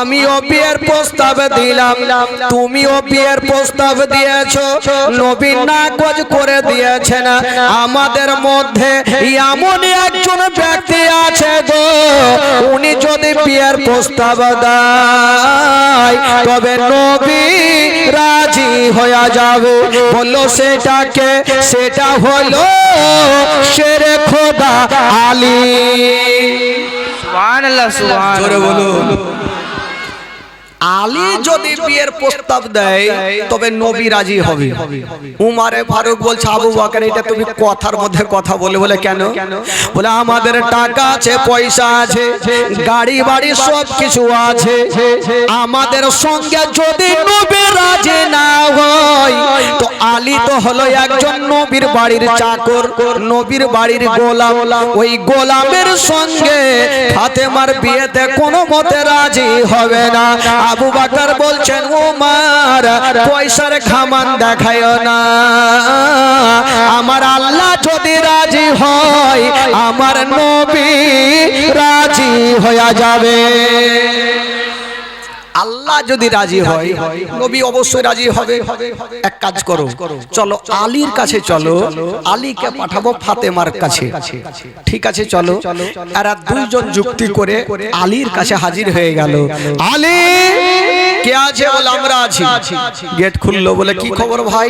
আমিও বিয়ের প্রস্তাব দিলাম, তুমিও বিয়ের প্রস্তাব দিয়েছো, নবী নাকচ করে দিয়েছেন। আমাদের মধ্যে এমন একজন ব্যক্তি আছে গো, উনি যদি বিয়ের প্রস্তাব দেয় তবে নবী রাজি হয়ে যাবে। বললো সেটাকে, সেটা হলো শেরে খোদা আলী। সুবহানাল্লাহ, সুবহানাল্লাহ। জোরে বলুন। আলী যদি বিয়ের প্রস্তাব দেয় তবে নবী রাজি হবে। উমারে ফারুক বলছে, আবু বকর এটা তুমি কথার মধ্যে কথা বলে বলে কেন? বলে আমাদের টাকা আছে, পয়সা আছে, গাড়ি বাড়ি সব কিছু আছে, আমাদের সঙ্গে যদি নবী রাজি না হয় তো আলী তো হলো একজন নবীর বাড়ির চাকর, নবীর বাড়ির গোলাম, ওই গোলামের সঙ্গে ফাতেমার বিয়েতে কোনো মতে রাজি হবে না। আবু বকর বলছেন, ওমর পয়সার ঘামান দেখায়ও না, আমার আল্লাহ যদি রাজি হয় আমার নবী রাজি হয়ে যাবে। আল্লাহ যদি রাজি হয় নবী অবশ্যই রাজি হবে। এক কাজ করো, চলো আলীর কাছে চলো, আলীকে পাঠাবো ফাতেমার কাছে। ঠিক আছে চলো। এরা দুইজন যুক্তি করে আলীর কাছে হাজির হয়ে গেল। আলী কে আছে? বলে আমরা আছি। গেট খুললো, বলে কি খবর ভাই?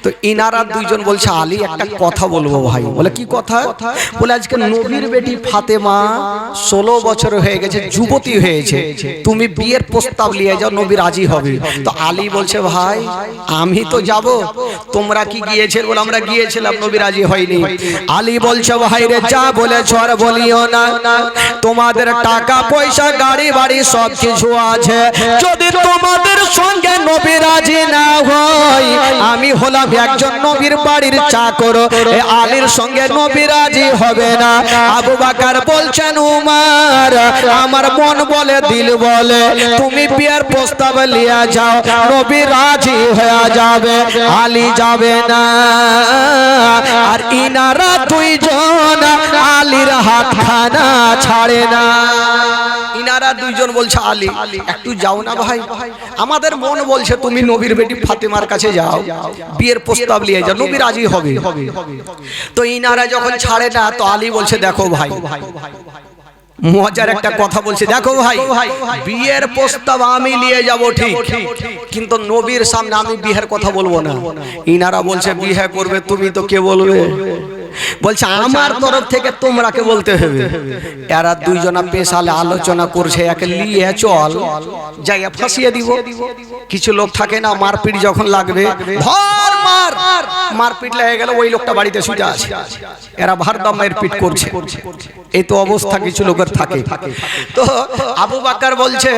তো ইনারা দুইজন বলছে, আলী একটা কথা বলবো ভাই। বলে কি কথা? বলে আজকে নবীর বেটি ফাতেমা 16 বছর হয়ে গেছে, যুবতী হয়েছে, তুমি বিয়ের প্রস্তাব নিয়ে যাও, নবী রাজি হবে। তো আলী বলছে, ভাই আমি তো যাব, তোমরা কি গিয়েছিলে? বলে আমরা গিয়েছিলাম, নবী রাজি হয়নি। আলী বলছে, ভাই রে যা বলেছ আর বলিও না, তোমাদের টাকা পয়সা গাড়ি বাড়ি সব কিছু আছে, যদি তোমাদের সঙ্গে নবী রাজি না হয়, আমি হলাম একজন নবীর বাড়ির চাকর, আলীর সঙ্গে নবী রাজি হবে না। আবু বকর বলছেন, উমর আমার মন বলে দিল বলে তুমি বিয়ের প্রস্তাব নিয়ে যাও, নবী রাজি হয়ে যাবে, আলী যাবে না। আর ইনারা দুইজন আলীর হাতখানা ছাড়ে না। ইনারা দুইজন বলছে, আলী একটু যাও না ভাই, আমাদের মন বলছে তুমি নবীর বেটি ফাতেমার কাছে যাও, বিয়ের প্রস্তাব নিয়ে যাও, নবী রাজি হবে। তো ইনারা যখন ছাড়ে না, তো আলী বলছে, দেখো ভাই মজার একটা কথা বলছে, দেখো ভাই বিয়ের প্রস্তাব আমি নিয়ে যাব ঠিক, কিন্তু নবীর সামনে আমি বিয়ের কথা বলবো না। ইনারা বলছে, বিয়ে করবে তুমি, তো কে বলবে? বলছে আমার তরফ থেকে তোমরাকে বলতে হবে। এরা দুইজনা পেশালে আলোচনা করছে, একে নিয়ে চল জায়গা ফাঁসিয়ে দিব। কিছু লোক থাকে না, মারপিট যখন লাগবে ধর মার, মারপিট লেগে গেল, ওই লোকটা বাড়িতে শুতে আছে, এরা ভারদম মারপিট করছে। এই তো অবস্থা কিছু লোকের থাকে। তো আবু বকর বলছে,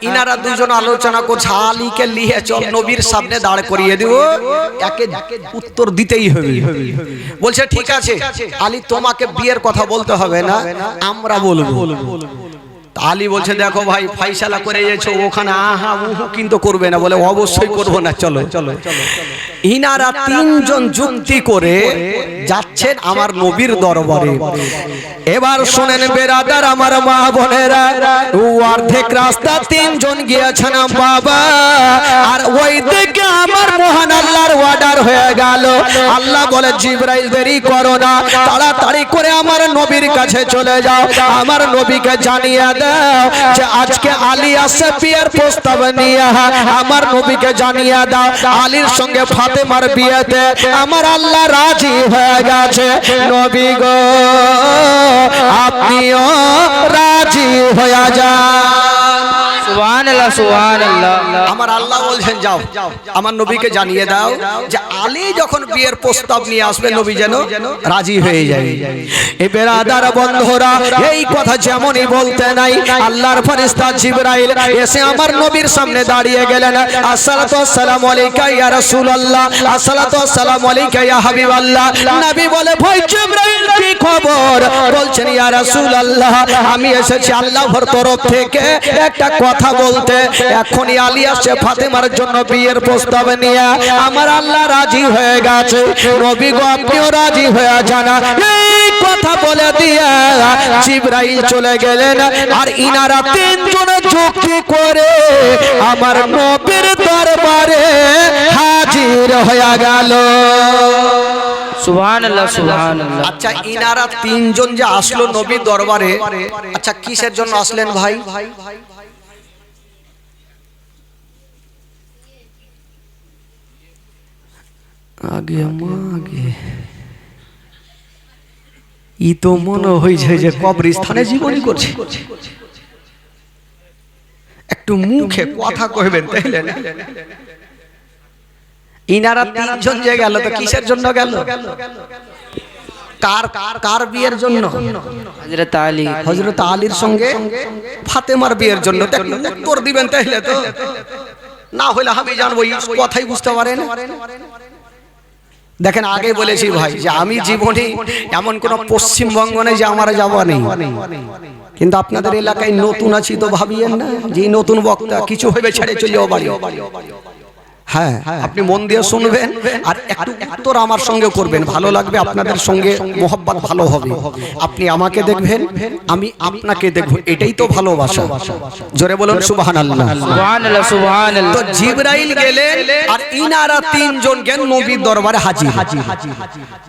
ইনারা দুজন আলোচনা করছে, আলীকে নিয়ে চল নবীর সামনে দাঁড় করিয়ে দিব, একে উত্তর দিতেই হবে। বলছে ঠিক আছে আলী, তোমাকে বিয়ের কথা বলতে হবে না, আমরা বলবো। আলী বলছে, দেখো ভাই ফয়সালা করে গেছো, ওখানে আহা উহু কিন্তু করবে না। বলে অবশ্যই করবো না, চলো চলো। ইনারা তিনজন যুক্তি করে যাচ্ছেন আমার নবীর দরবারে। এবার শুনেন বেরাদার আমার মা বোনেরা, অর্ধেক রাস্তা তিনজন গিয়েছেন বাবা, আর ওই দিকে আমার মহান আল্লাহর অর্ডার হয়ে গেল। আল্লাহ বলে, জিবরাইল দেরি করো না, তাড়াতাড়ি করে আমার নবীর কাছে চলে যাও, আমার নবীকে জানিয়ে দাও যে আজকে আলী আসছে বিয়ের প্রস্তাব নিয়ে, আমার নবীকে জানিয়ে দাও আলীর সঙ্গে ফাতেমার বিয়েতে আমার আল্লাহ রাজি হয়ে গেছে। নবী গো আপনিও রাজি হয়ে যান। সুবহানাল্লাহ, সুবহানাল্লাহ। আমার আল্লাহ বলছেন, যাও আমার নবীকে জানিয়ে দাও যে আলী যখন বিয়ের প্রস্তাব নিয়ে আসবে নবী যেন রাজি হয়ে যায়। এই বেরাদার বন্ধুরা, এই কথা যেমনই বলতে নাই, আল্লাহর ফেরেশতা জিবরাইল এসে আমার নবীর সামনে দাঁড়িয়ে গেলেন। আসসালাতু ওয়াসসালামু আলাইকা ইয়া রাসূলুল্লাহ, আসসালাতু ওয়াসসালামু আলাইকা ইয়া হাবিবাল্লাহ। নবী বলে, ভাই জিবরাইল কি খবর? বলছেন, ইয়া রাসূলুল্লাহ আমি এসেছি আল্লাহর তরফ থেকে একটা কথা বলতে বলতে এখনই আলী আসছে ফাতেমার জন্য বিয়ের প্রস্তাব নিয়ে। আমার আল্লাহ রাজি হয়ে গেছে, নবী গো আপনিও রাজি হয়ে জানা। এই কথা বলে দিয়ে জিবরাইল চলে গেলেন, আর ইনারা তিনজন চুক্তি করে আমার নবীর দরবারে হাজির হয়ে গেল। সুবহানাল্লাহ সুবহানাল্লাহ। আচ্ছা ইনারা তিনজন যে আসলো নবীর দরবারে, আচ্ছা কিসের জন্য আসলেন ভাই? আগে আগে ই তো মনে হয়েছে যে কবরস্থানে জীবনী করছে। একটু মুখে কথা কইবেন তাইলে না? ইনারা তিনজন যে গেল তো কিসের জন্য গেল? কার কার কার বিয়ের জন্য? হযরত আলী। হযরত আলীর সঙ্গে ফাতেমার বিয়ের জন্য। উত্তর দিবেন তাইলে তো, না হলে আমি জানবো এই কথাই বুঝতে পারেন। দেখেন আগে বলেছি ভাই যে আমি জীবনে এমন কোন পশ্চিমবঙ্গ নেই যে আমার যাওয়া নেই, কিন্তু আপনাদের এলাকায় নতুন আছি তো ভাবিয়েন না যে নতুন বক্তা কিছু ভেবে ছেড়ে চলে যাও বাড়ি। হ্যাঁ আপনি মন দিয়ে শুনবেন আর একটু উত্তর আমার সঙ্গে করবেন, ভালো লাগবে, আপনাদের সঙ্গে মোহব্বত ভালো হবে। আপনি আমাকে দেখবেন, আমি আপনাকে দেখব, এটাই তো ভালোবাসা। জোরে বলুন সুবহানাল্লাহ। সুবহানাল্লাহ সুবহানাল্লাহ। তো জিবরাইল গেলেন আর ইনারা তিনজন গেল নবীর দরবারে হাজির।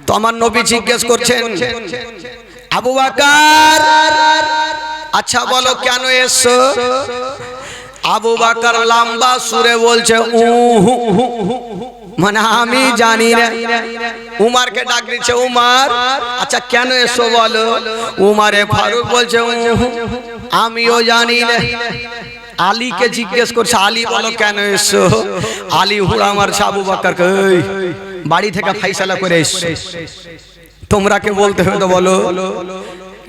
তো আমার নবী জিজ্ঞেস করছেন, আবু বকর আচ্ছা বলো কেন এসছো? আবু বকর লম্বা সুরে বলছে মানে আমি জানি না। উমারকে ডাক দিচ্ছে, উমার আচ্ছা কেন এসো বলো? উমারে ফারুক বলছে আমিও জানি না। আলীকে জিজ্ঞেস করছে, আলী বলো কেন এসো? আলী হুড়া মারছে আবু বকরকে, বাড়ি থেকে ফাইসালা করে এসছো, তোমরা কে বলতে হবে তো বলো।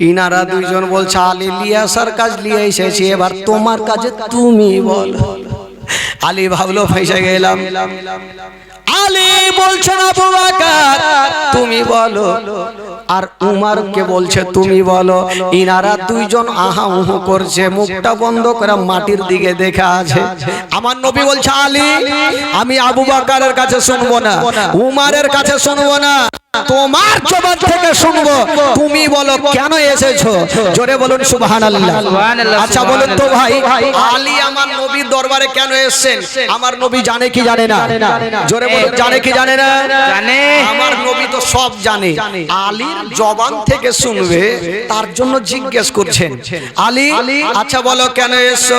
ইনারা দুইজন বলছে আলী লিয়াসার কাজ নিয়ে এসেছি, এবার তোমার কাজে তুমি বলো। আলী ভাবলো ফাইসা গেলাম। আলী বলছেন আবু বকর তুমি বলো, আর উমার কে বলছে তুমি বলো। ইনারা দুইজন আহা উহু করছে, মুখটা বন্ধ করে মাটির দিকে দেখে আছে। আমার নবী বলছে আলী আমি আবু বকরের কাছে শুনবো না, উমারের কাছে শুনবো না, তোমার জবান থেকে শুনবো, তুমি বলো কেন এসেছো? জোরে বলুন সুবহানাল্লাহ। আচ্ছা বলুন তো ভাই, আলী আমার নবীর দরবারে কেন এসেছেন? আমার নবী জানে কি জানে না? জোরে বলুন জানে কি জানে না? জানে। আমার নবী তো সব জানে, আলীর জবান থেকে শুনবে তার জন্য জিজ্ঞেস করছেন। আলী আচ্ছা বলো কেন এসেছো?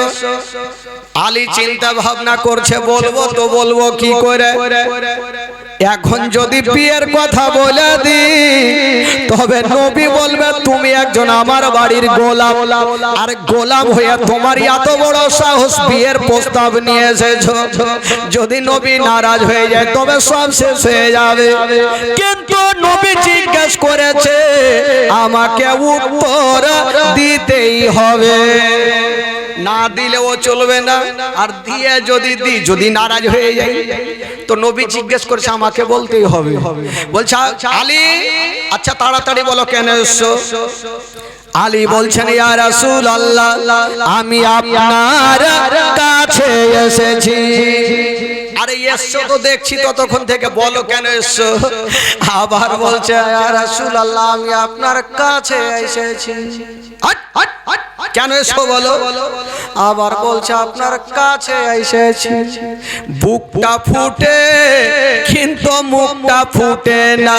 আলী চিন্তা ভাবনা করছে, বলবো তো বলবো কি করে। এখন যদি বিয়ের কথা বলে দি তবে নবী বলবে তুমি একজন আমার বাড়ির গোলাম, আর গোলাম হয়ে তোমার এত বড় সাহস বিয়ের প্রস্তাব নিয়ে এসেছো। যদি নবী নারাজ হয়ে যায় তবে সব শেষ হয়ে যাবে। কিন্তু নবী জিজ্ঞেস করেছে, আমাকে উত্তর দিতেই হবে, না দিলেও চলবে না, আর দিয়ে যদি নারাজ হয়ে যায় তো নবী জিজ্ঞেস করছে আমাকে বলতেই হবে। বলছে আলী আচ্ছা তাড়াতাড়ি বলো কেন এসছো? আলী বলছেন ইয়া রাসূলুল্লাহ আমি আপনার কাছে এসেছি। আরে এসছো তো দেখছি ততক্ষণ থেকে, বলো কেন এসছো? আবার বলছে ইয়া রাসূলুল্লাহ আমি আপনার কাছে এসেছি। কেন এসো বলো? আবার বলছে আপনার কাছে এসেছি। বুকটা ফুটে কিন্তু মুখটা ফুটে না।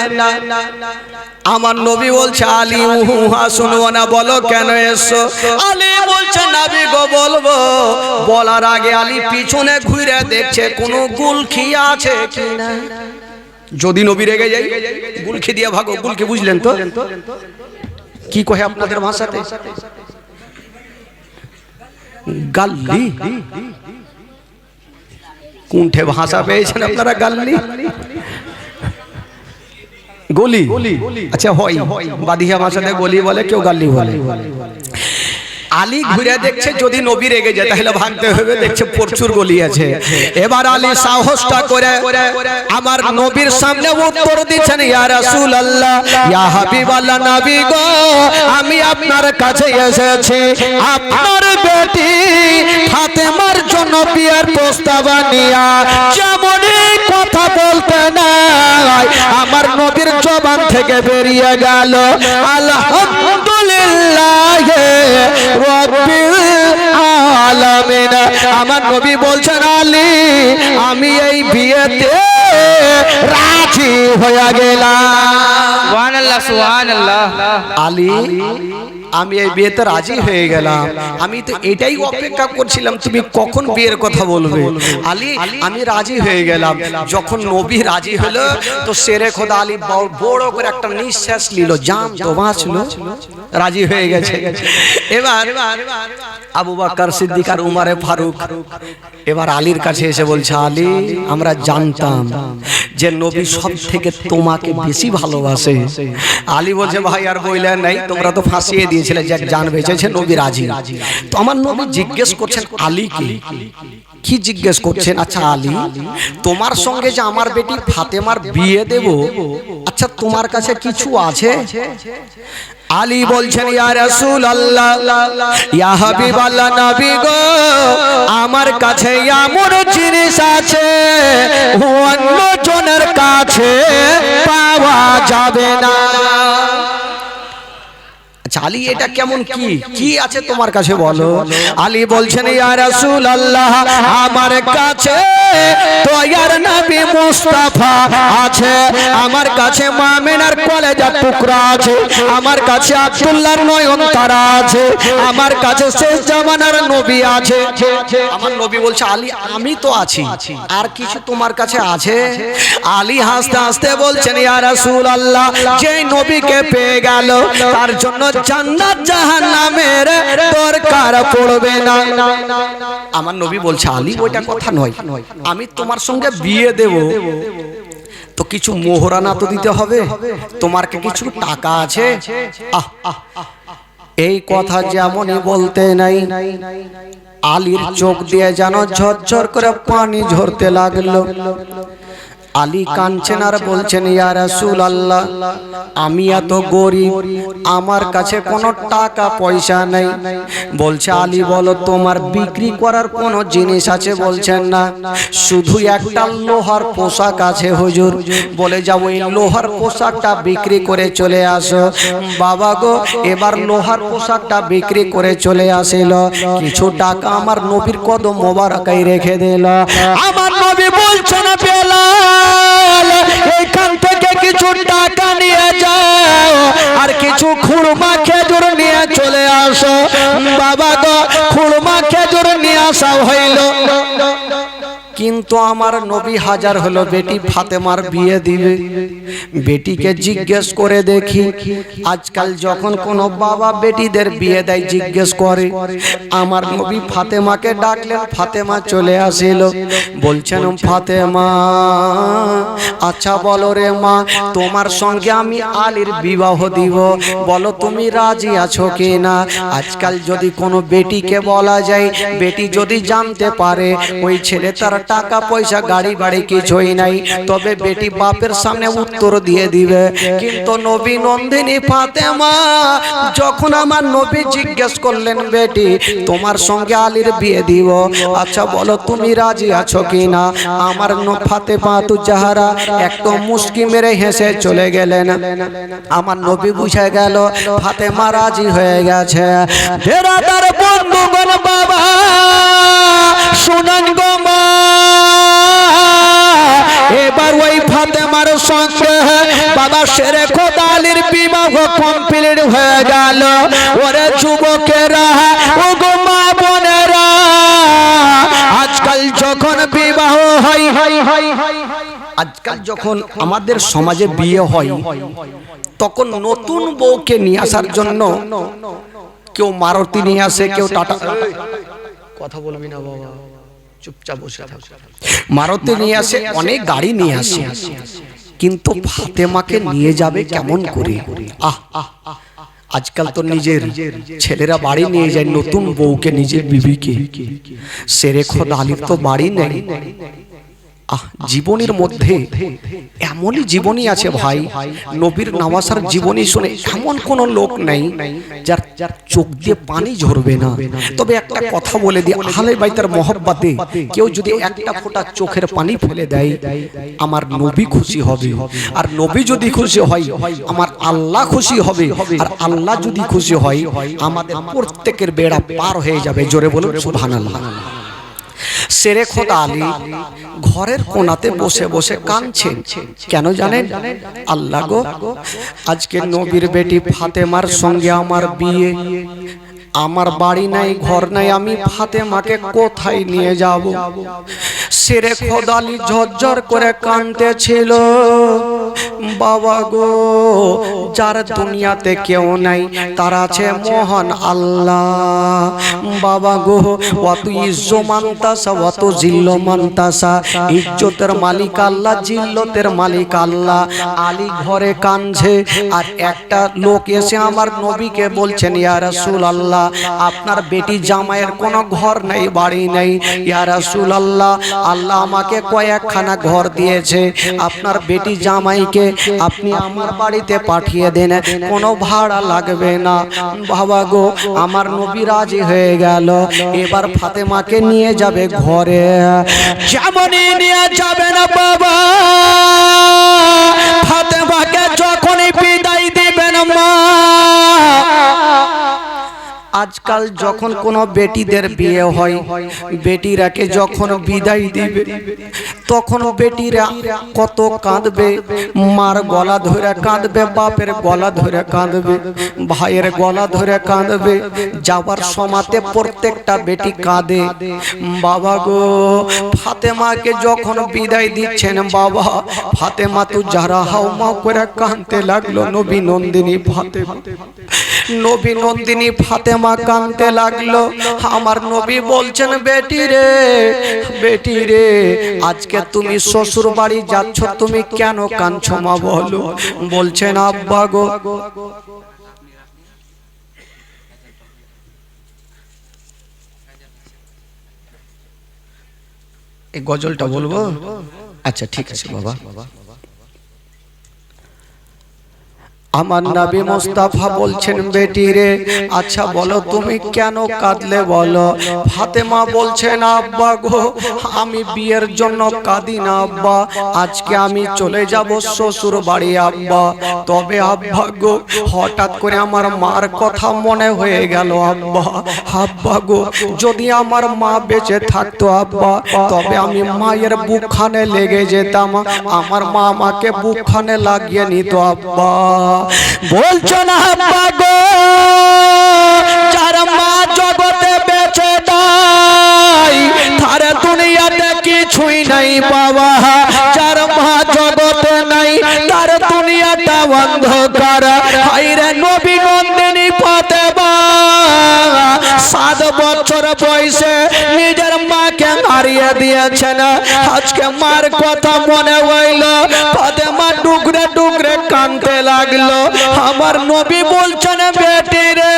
আমার নবী বলছে আলী উহা শুনবো না, বলো কেন এসো? আলী বলছে নবী গো বলবো। বলার আগে আলী পিছনে ঘুরে দেখছে কোনো গুলখি আছে কিনা। যদি নবী রেগে যায় গুলখি দিয়ে ভাগো। গুলখি বুঝলেন তো কি কহে আপনাদের ভাষাতে? গাল্লি। কোনঠে ভাষা পেয়েছেন আপনারা? গাল্লি গলি। আচ্ছা হয় বাদিয়া ভাষাতে গলি বলে, কেউ গাল্লি বলে। আলী ঘুরে দেখছে যদি নবী রেগে যায় তাহলে ভাগতে হবে, দেখছে প্রচুর গলি আছে। এবার আলী সাহসটা করে আমার নবীর সামনে উত্তর দিচ্ছেন ইয়া রাসূলুল্লাহ ইয়া হাবিবাল্লাহ নবী গো আমি আপনার কাছে এসেছি আপনার বেটি ফাতেমার বিয়ের প্রস্তাব নিয়া যেমনই কথা বলতে নাই আমার নবীর জবান থেকে বেরিয়ে গেল আলহামদুলিল্লাহ রাব্বিল আলামিন। আমার নবী বলছেন আলী আমি এই বিয়েতে রাজি হয়ে গেলাম। সুবহানাল্লাহ সুবহানাল্লাহ। আলী আমি এই বিয়েতে রাজি হয়ে গেলাম। আমি তো এটাই অপেক্ষা করছিলাম তুমি কখন বিয়ের কথা বলবে। আলী আমি রাজি হয়ে গেলাম। যখন নবী রাজি হলো তো শেরে খোদা আলী বড় করে একটা নিঃশ্বাস নিল, জাম তো বাঁচলো, রাজি হয়ে গেছে। এবার আবু বকর সিদ্দিক আর উমরে ফারুক এবার আলীর কাছে এসে বলছে আলী আমরা জানতাম যে নবী সব থেকে তোমাকে বেশি ভালোবাসে। আলী বলছে ভাই আর বইলেন নাই, তোমরা তো ফাঁসিয়ে দিয়েছিলে যে জান বেঁচেছে নবী রাজি। তো আমার নবী জিজ্ঞেস করছেন আলীকে, কি জিজ্ঞেস করছেন? আচ্ছা আলী তোমার সঙ্গে যে আমার বেটি ফাতেমার বিয়ে দেব, আচ্ছা তোমার কাছে কিছু আছে? আলী বলছেন ইয়া রাসূলুল্লাহ ইয়া হাবিবাল্লাহ নবী গো আমার কাছে এমন জিনিস আছে অন্য জনের কাছে পাওয়া যাবে না। আচ্ছা আলী এটা কেমন, কি আছে তোমার কাছে বলো? আলী বলছেন ইয়া রাসূলুল্লাহ আমার কাছে দয়ার নবী মুস্তাফা আছে, আমার কাছে মামিনার কলেজার টুকরা আছে, আমার কাছে আব্দুল্লাহর নয়নতারা আছে, আমার কাছে শেষ জামানার নবী আছে। আমার নবী বলছে আলী আমি তো আছি, আর কিছু তোমার কাছে আছে? আলী হাসতে হাসতে বলছেন ইয়া রাসূলুল্লাহ যে নবীকে পেয়ে গেল তার জন্য জান্নাত জাহান্নামের দরকার পড়বে না। আমার নবী বলছে আলী ওইটা কথা নয়, আমি তোমার সঙ্গে বিয়ে দেব তো কিছু মোহরানা তো দিতে হবে, তোমার কি কিছু টাকা আছে? এই কথা যেমনই বলতে নাই আলীর চোখ দিয়ে যেন ঝরঝর করে পানি ঝরতে লাগলো। আলী কাঁদছেন আর বলছেন ইয়া রাসূলুল্লাহ আমি এত গরিব, আমার কাছে কোনো টাকা পয়সা নেই। বলছে আলী বলো তোমার বিক্রি করার কোনো জিনিস আছে? বলছেন না, শুধু একটা লোহার পোশাক আছে হুজুর। বলে যাও ওই লোহার পোশাকটা বিক্রি করে চলে আসো। বাবা গো এবার লোহার পোশাকটা বিক্রি করে চলে আসিল, কিছু টাকা আমার নবীর কদম মোবারকায় রেখে দিল। আমার নবী বলছেন বেলাল এখান থেকে কিছু টাকা নিয়ে যাও আর কিছু খুরমা খেজুর নিয়ে চলে আসো। বাবা গো খুরমা খেজুর নিয়ে আসা হইল, কিন্তু আমার নবী হাজার হলো বেটি ফাতেমার বিয়ে দিবে। বেটিকে জিজ্ঞেস করে দেখি, আজকাল যখন কোনো বাবা বেটিদের বিয়ে দেয় জিজ্ঞেস করে। আমার নবী ফাতেমাকে ডাকলেন, ফাতেমা চলে আসিল। বলছেন ফাতেমা আচ্ছা বলো রে মা তোমার সঙ্গে আমি আলীর বিবাহ দিব, বলো তুমি রাজি আছো কি না? আজকাল যদি কোনো বেটিকে বলা যায়, বেটি যদি জানতে পারে ওই ছেলে তার টাকা পয়সা গাড়ি বাড়ি কিছুই নাই, তবে বেটি বাপের সামনে উত্তর দিয়ে দিবে। কিন্তু নবী নন্দিনী ফাতেমা যখন আমার নবী জিজ্ঞেস করলেন বেটি তোমার সঙ্গে আলীর বিয়ে দিব, আচ্ছা বলো তুমি রাজি আছো কি না? আমার ফাতেমা তু জাহারা একটু মুস্কি মেরে হেসে চলে গেলেন। আমার নবী বুঝে গেল ফাতেমা রাজি হয়ে গেছে। বেরাদার বন্ধুগণ বাবা শুনেন গো মা, এবার ওই ফাতেমার সঙ্গে বাবা শেরে খোদা আলীর বিবাহ কমপ্লিট হয়ে গেল। ওরে যুবকেরা ও গো মা বোনেরা, আজকাল যখন বিবাহ হয়, আজকাল যখন আমাদের সমাজে বিয়ে হয় তখন নতুন বউকে নিয়ে আসার জন্য কেউ মারুতি নিয়ে আসে, কেউ টাটা। কথা বলবি না বাবা, চুপচাপ বসে থাক। মারুতি নিয়ে আসে, অনেক গাড়ি নিয়ে আসে, কিন্তু ফাতেমাকে নিয়ে যাবে কেমন করে? আজকাল তো নিজের ছেলেরা বাড়ি নিয়ে যায় নতুন বউকে, নিজের বিবিকে। শেরে খোদা আলীর তো বাড়ি নেই, জীবনের মধ্যে এমনই জীবনী আছে ভাই, নবীর নওয়াসার জীবনী শুনে এমন কোন লোক নাই যার চোখ দিয়ে পানি ঝরবে না। তবে একটা কথা বলে দিই, আহলে বাইতের মহব্বতে কেউ যদি একটা ফোঁটা চোখের পানি ফেলে দেয়, আমার নবী খুশি হবে। আর নবী যদি খুশি হয়, আমার আল্লাহ খুশি হবে। আর আল্লাহ যদি খুশি হয়, আমাদের প্রত্যেকের বেড়া পার হয়ে যাবে। জোরে বলুন সুবহানাল্লাহ। শেরে খোদা আলী ঘরের কোণাতে বসে বসে কাঁদছেন। কেন জানেন? আল্লাহ গো, আজকে নবীর বেটি ফাতেমার সঙ্গে আমার বিয়ে, আমার বাড়ি নাই, ঘর নাই, আমি ফাতেমাকে কোথায় নিয়ে যাব? শেরে খোদা আলী ঝরঝর করে কাঁদতেছিল। বাবা গো, যার দুনিয়াতে কেউ নাই, তার আছে মহান আল্লাহ। বাবা গো, অত ইজ্জত মানতাসা, অত জিল্ল মানতাসা, ইজ্জতের মালিক আল্লাহ, জিল্লতের মালিক আল্লাহ। আলী ঘরে কাঁদছে, আর একটা লোক এসে আমার নবীকে বলছেন, ইয়া রাসূলুল্লাহ, আপনার বেটি জামাইয়ের কোনো ঘর নাই, বাড়ি নাই। ইয়া রাসূলুল্লাহ, আল্লাহ আমাকে কয়েকখানা ঘর দিয়েছে, আপনার বেটি জামাইকে আপনি আমার বাড়িতে পাঠিয়ে দেন, কোনো ভাড়া লাগবে না। বাবা গো, আমার নবী রাজি হয়ে গেল। এবার ফাতেমাকে নিয়ে যাবে ঘরে। যেমনই নিয়ে যাবে না বাবা, ফাতেমাকে যখনই বিদায় দিবেন মা, আজকাল যখন কোনো বেটিদের বিয়ে হয়, বেটিরাকে যখন বিদায় দিবে, তখন বেটিরা কত কাঁদবে। মার গলা ধরে কাঁদবে, বাপের গলা ধরে কাঁদবে, ভাইয়ের গলা ধরে কাঁদবে। যাবার সময়তে প্রত্যেকটা বেটি কাঁদে। বাবা গো, ফাতেমাকে যখন বিদায় দিচ্ছেন বাবা, ফাতেমা তো যারা হাউমাউ করে কাঁদতে লাগলো। নবী নন্দিনী ফাতেমা, নবী নন্দিনী ফাতেমা কাঁদতে লাগলো। আমার নবী বলছেন, বেটি রে, বেটি রে, আজকে তুমি শ্বশুর বাড়ি যাচ্ছ, তুমি কেন কাঁদছো মা বলো? বলছেন, আব্বা গো, এই গজলটা বলবো? আচ্ছা ঠিক আছে বাবা। আমার নবী মুস্তাফা বলছেন, বেটি রে, আচ্ছা বলো তুমি কেন কাঁদলে বলো? ফাতেমা বলছেন, আব্বা গো, আমি বিয়ের জন্য কাঁদি না আব্বা, আজকে আমি চলে যাব শ্বশুর বাড়ি আব্বা। তবে আব্বা গো, হঠাৎ করে আমার মার কথা মনে হয়ে গেল আব্বা। আব্বা গো, যদি আমার মা বেঁচে থাকতো আব্বা, তবে আমি মায়ের বুকখানে লেগে যেতাম, আমার মা আমাকে বুকখানে লাগিয়ে নিত আব্বা। বলছো না আব্বা গো, যার মা জগতে বেঁচে নাই, তার দুনিয়াতে কিছুই নাই বাবা। যার মা জগতে নাই, তার দুনিয়াটা অন্ধকার। হায়রে নবী নন্দিনী ফাতেমা 7 বছর বয়সে নিজের মাকে হারিয়ে দিয়েছেন। আজকে মার কথা মনে হইল, ফাতেমা ডুগরে ডুগরে কাঁদতে লাগলো। আমার নবী বলছেন, বেটি রে,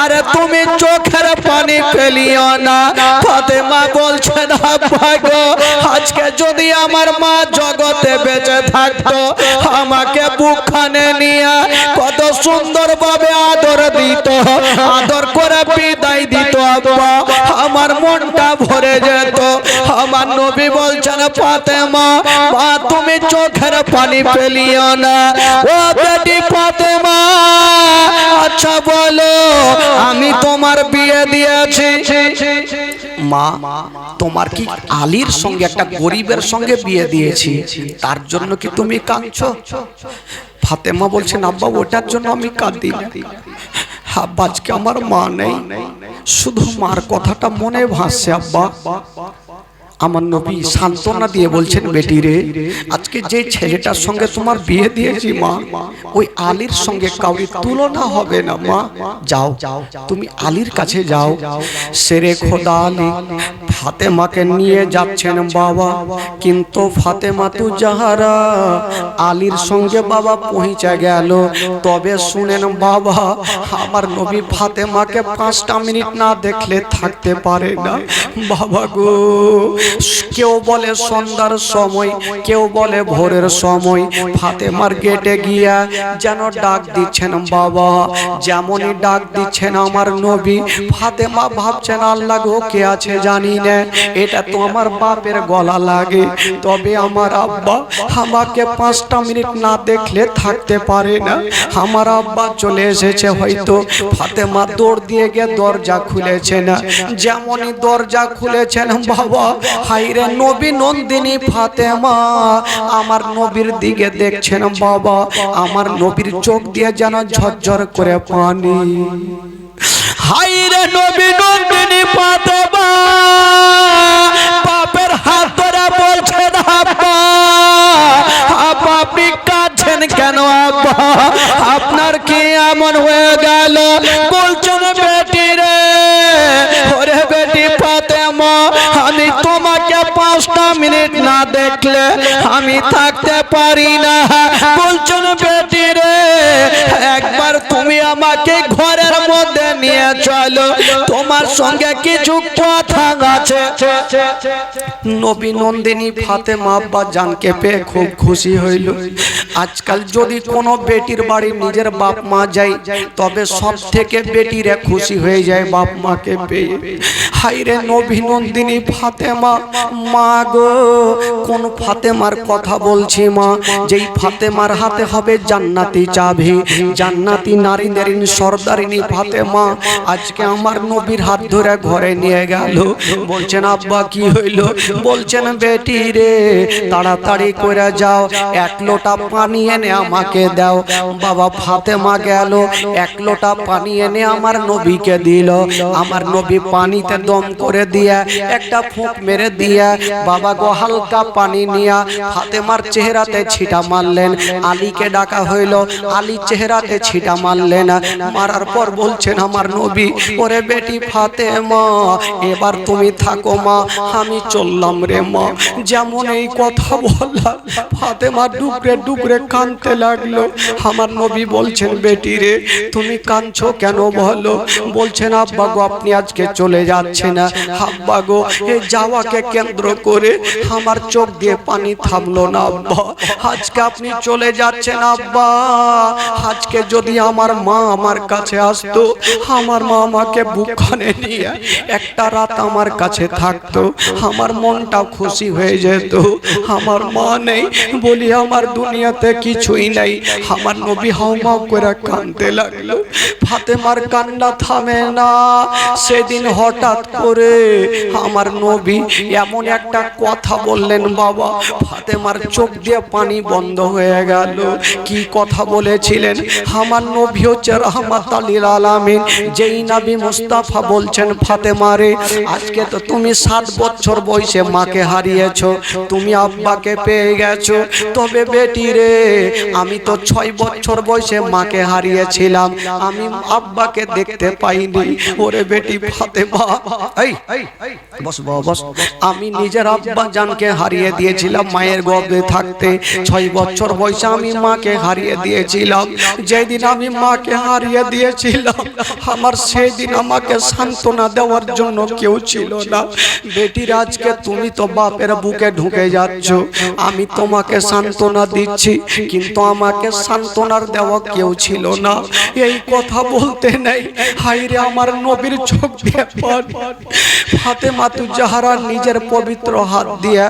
আরে তুমি চোখের পানি ফেলিও না। ফাতেমা বলছেন, আব্বা গো, আজকে যদি আমার মা জগতে বেঁচে থাকতো, আমাকে বুকখানে নিয়ে কত সুন্দর ভাবে আদর দিত, আদর করে বিদায় দিত আব্বা, আমার মনটা ভরে যেত। আমার নবী বলছেন, ফাতেমা, মা তুমি চোখের পানি ফেলিও না। ও বেটি ফাতেমা, আচ্ছা বলো, আমি তোমার বিয়ে দিয়েছি, মা তোমার কি আলীর সঙ্গে একটা গরিবের সঙ্গে বিয়ে দিয়েছি, তার জন্য কি তুমি কাঁদছো? ফাতেমা বলছেন, আব্বা ওটার জন্য আমি কাঁদি না আব্বা, আজকে আমার মা নেই, শুধু মার কথাটা মনে ভাসছে আব্বা। আমার নবী সান্ত্বনা দিয়ে বলছেন, বেটি রে, আজকে যে ছেলেটার সঙ্গে তোমার বিয়ে দিয়েছি মা, ওই আলীর সঙ্গে কাউরি তুলনা হবে না মা। যাও, তুমি আলীর কাছে যাও। শেরে খোদা আলী ফাতেমাকে নিয়ে যাচ্ছেন বাবা, কিন্তু ফাতেমা তু জাহারা আলীর সঙ্গে বাবা পৌঁছে গেল। তবে শুনেন বাবা, আমার নবী ফাতেমাকে 5টা মিনিট না দেখলে থাকতে পারে না। বাবা গো, কেউ বলে সন্ধ্যার সময়, কেউ বলে ভোরের সময় ফাতেমার গেটে গিয়া যেন ডাক দিচ্ছেন বাবা। যেমনই ডাক দিচ্ছেন আমার নবী, ফাতেমা ভাবছেন আল্লাহ গো কে আছে জানি না, এটা তো আমার বাপের গলা লাগে। তবে আমার আব্বা আমাকে 5টা মিনিট না দেখলে থাকতে পারে না। আমার আব্বা চলে এসেছে হয়তো। ফাতেমা দৌড় দিয়ে গিয়ে দরজা খুলেছেন। যেমনই দরজা খুলেছেন বাবা, হাইরে নবী নন্দিনী ফাতেমা আমার নবীর দিকে দেখছেন বাবা। আমার নবীর চোখ দিয়ে যেন ঝরঝর করে পানি। হাইরে নবী নন্দিনী ফাতেমা বাপের হাত ধরে বলছেন আব্বা, আব্বা আপনি কাঁদছেন কেন আব্বা, আপনার কি এমন হয়ে গেল? বলছেন বেটি রে, ওরে বেটি ফাতেমা, আমি তোমাকে 5টা মিনিট না দেখলে আমি থাকতে পারি না। বলছেন বেটি রে, একবার তুমি আমাকে ঘরের মধ্যে নিয়ে চলো, তোমার সঙ্গে কিছু কথা আছে। নবী নন্দিনী ফাতেমা আব্বা জানকে পেয়ে খুব খুশি হইল। আজকাল যদি কোনো বেটির বাড়ি নিজের বাপ মা যায়, তবে সব থেকে বেটিরা খুশি হয়ে যায় বাপ মাকে পেয়ে। হাইরে নবী নন্দিনী ফাতেমা, মা গো কোন ফাতেমার কথা বলছি মা? যেই ফাতেমার হাতে হবে জান্নাতি চাবি, জান্নাতি নারীদের সর্দারিনী ফাতেমা আজকে আমার নবীর হাত ধরে ঘরে নিয়ে গেল। বলছেন আব্বা কি হইল? বলছেন বেটি রে তাড়াতাড়ি করে যাও, 1 লোটা পানি এনে আমাকে দাও। বাবা ফাতেমা গেল, 1 লোটা পানি এনে আমার নবীকে দিল। আমার নবী পানিতে দম করে দিয়া একটা ফুঁক মেরে দিয়া বাবা গো হালকা পানি নিয়া ফাতেমার চেহারাতে ছিটা মারলেন। আলীকে ডাকা হইল, আলী চেহারাতে ছিটা মারলেন। মারার পর বলছেন আমার নবী, ওরে বেটি ফাতেমা এবার তুমি থাকো মা, আমি চললাম রে মা। যেমন এই কথা বললাম ফাতেমা ডুকরে ডুকরে কাঁদতে লাগলো। আমার নবী বলছেন বেটি রে তুমি কাঁদছো কেন বলো? বলছেন আব্বা গো আপনি আজকে চলে যাচ্ছেন না। আব্বা গো এই যাওয়াকে কেন্দ্র করে আমার চোখ দিয়ে পানি থামলো না আব্বা। আজকে আপনি চলে যাচ্ছেন আব্বা, আজকে যদি আমার মা আমার কাছে আসতো, আমার মা আমাকে বুকখানে নিয়ে একটা রাত আমার কাছে থাকতো, আমার মনটা খুশি হয়ে যেত। আমার মা নেই বলি আমার দুনিয়াতে কিছুই নাই। আমার নবী হাউমাউ করে কাঁদতে লাগলো। ফাতেমার কান্না থামে না। সেদিন হঠাৎ করে আমার নবী এমন একটা কথা বললেন বাবা, ফাতেমার চোখ দিয়ে পানি বন্ধ হয়ে গেল। কি কথা বলেছিলেন? আমার নবী হচ্ছে রাহমাতুল লিল আলামিন, যেই নবী মুস্তাফা বলছেন ফাতেমা রে আজকে তো তুমি 7 বছর বয়সে মাকে হারিয়েছো, তুমি আব্বাকে পেয়ে গেছো। তবে বেটি রে আমি তো 6 বছর বয়সে মাকে হারিয়েছিলাম, আমি আব্বাকে দেখতে পাইনি। ওরে বেটি ফাতেমা, এই বস বস, আমি নিজের আব্বা জানকে হারিয়ে দিয়েছিলাম মায়ের গর্ভে থাকতে। 6 বছর বয়সে আমি মাকে হারিয়ে দিয়েছিলাম। যেদিন আমি মাকে হারিয়ে দিয়েছিলাম আমার সেই দিন আমাকে সান্ত্বনা দেওয়ার জন্য কেউ ছিল না। বেটির আজকে তুমি তো বাপের বুকে ঢুকে যাচ্ছ, আমি তোমাকে সান্ত্বনা দিচ্ছি, কিন্তু আমাকে সান্ত্বনার দেওয়া কেউ ছিল না। এই কথা বলতে নেই, হাইরে আমার নবীর চোখ দিয়ে পানি। ফাতেমা তু জাহরা নিজের পবিত্র হাত দিয়ে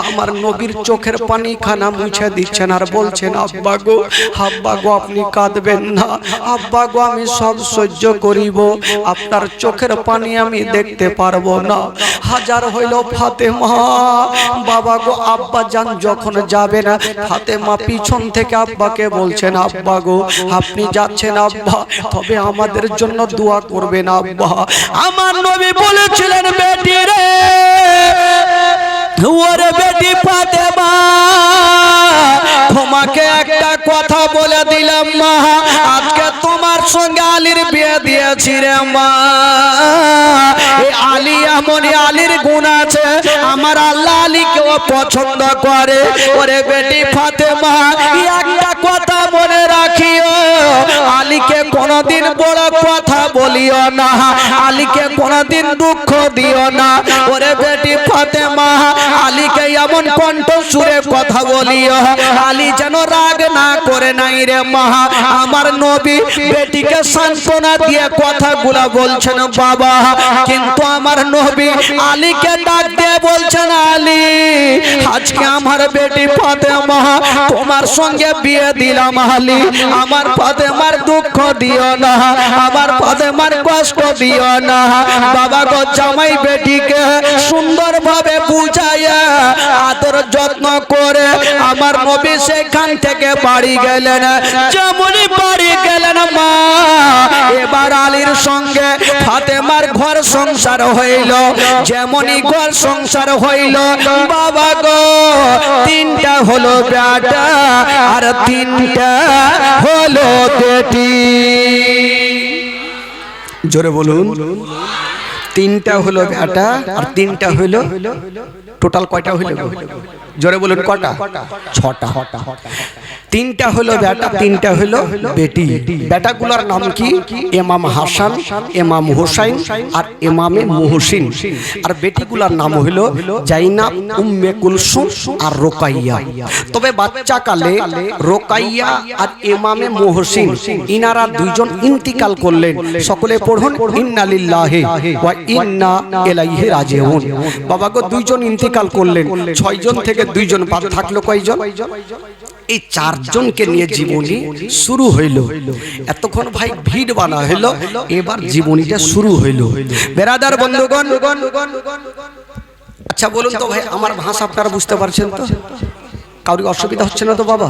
আমার নবীর চোখের পানি খানা মুছে দিচ্ছেন আর বলছেন আব্বা গো আপনি কাঁদবেন না, আব্বা গো আমি সব সহ্য করিব, আপনার চোখের পানি আমি দেখতে পারবো না। হাজার হইল ফাতেমা, বাবা গো আব্বা জান যখন যাবে না, ফাতেমা পিছন থেকে আব্বাকে বলছেন আব্বা গো আপনি যাচ্ছেন আব্বা, তবে আমাদের জন্য দোয়া করবেন আব্বা। আমার নবী বলেছিলেন বেটি রে, ওরে বেটি ফাতেমা তোমাকে একটা কথা বলে দিলাম মা, আজকে তোমার সঙ্গে আলীর বিয়ে দিয়েছি রে মা। এই আলী এমনই আলীর গুণ আছে, আমার আল্লাহ আলীকেও পছন্দ করে। ওরে বেটি ফাতেমা একটা কথা মনে রাখিও, আলীকে কোনদিন বড় কথা বলিও না, আলীকে কোনদিন দুঃখ দিও না। ওরে বেটি বেটি ফাতেমা আলীকে এমন কণ্ঠ সুরে কথা বলিও আলী যেন রাগ না করে নাই রে মা। আমার নবী বেটিকে সান্ত্বনা দিয়ে কথাগুলা বলছেন বাবা, কিন্তু আমার নবী আলীকে ডাক দিয়ে বলছেন আলী আজকে আমার বেটি ফাতেমা তোমার সঙ্গে বিয়ে দিলাম আলী, আমার ফাতেমার দুঃখ দিও না, আমার ফাতেমার কষ্ট দিও না। বাবা গো জামাই বেটিকে সুন্দরভাবে বুঝাইয়া আদর যত্ন করে আমার নবী সেখান থেকে বাড়ি গেলেন। যেমনই বাড়ি গেলেন মা এবার আলীর সঙ্গে ফাতেমার ঘর সংসার হইল। যেমনই ঘর সংসার হইল বাবা গো তিনটা হলো বেটা আর তিনটা হলো বেটি। জোরে বলুন। তিনটা হলো বেটা আর তিনটা হইলো, টোটাল কয়টা হইলো? জোরে বলুন কটা? ছটা। তিনটা হলো বেটা, তিনটা হলো বেটি। বেটাগুলোর নাম কি? ইমাম হাসান, ইমাম হোসাইন আর ইমামে মুহসিন। আর বেটিগুলোর নাম হলো জাইনাব, উম্মে কুলসুম আর রোকাইয়া। তবে বাচ্চাকালে রোকাইয়া আর ইমামে মুহসিন ইনারা দুইজন ইন্তিকাল করলেন। সকলে পড়ুন ইন্না লিল্লাহি ওয়া ইন্না ইলাইহি রাজিউন। বাবা গো দুইজন ইন্তিকাল করলেন, 6 জন থেকে 2 জন বাদ থাকলো কয়জন? এই 4 জনকে নিয়ে জীবনী শুরু হইল। এতক্ষণ ভাই ভিড় বানা হইল, এবার জীবনীটা শুরু হইল। বেরাদার বন্ধুগণ, আচ্ছা বলুন তো ভাই আমার ভাষা আপনারা বুঝতে পারছেন তো? কারোর অসুবিধা হচ্ছে না তো বাবা?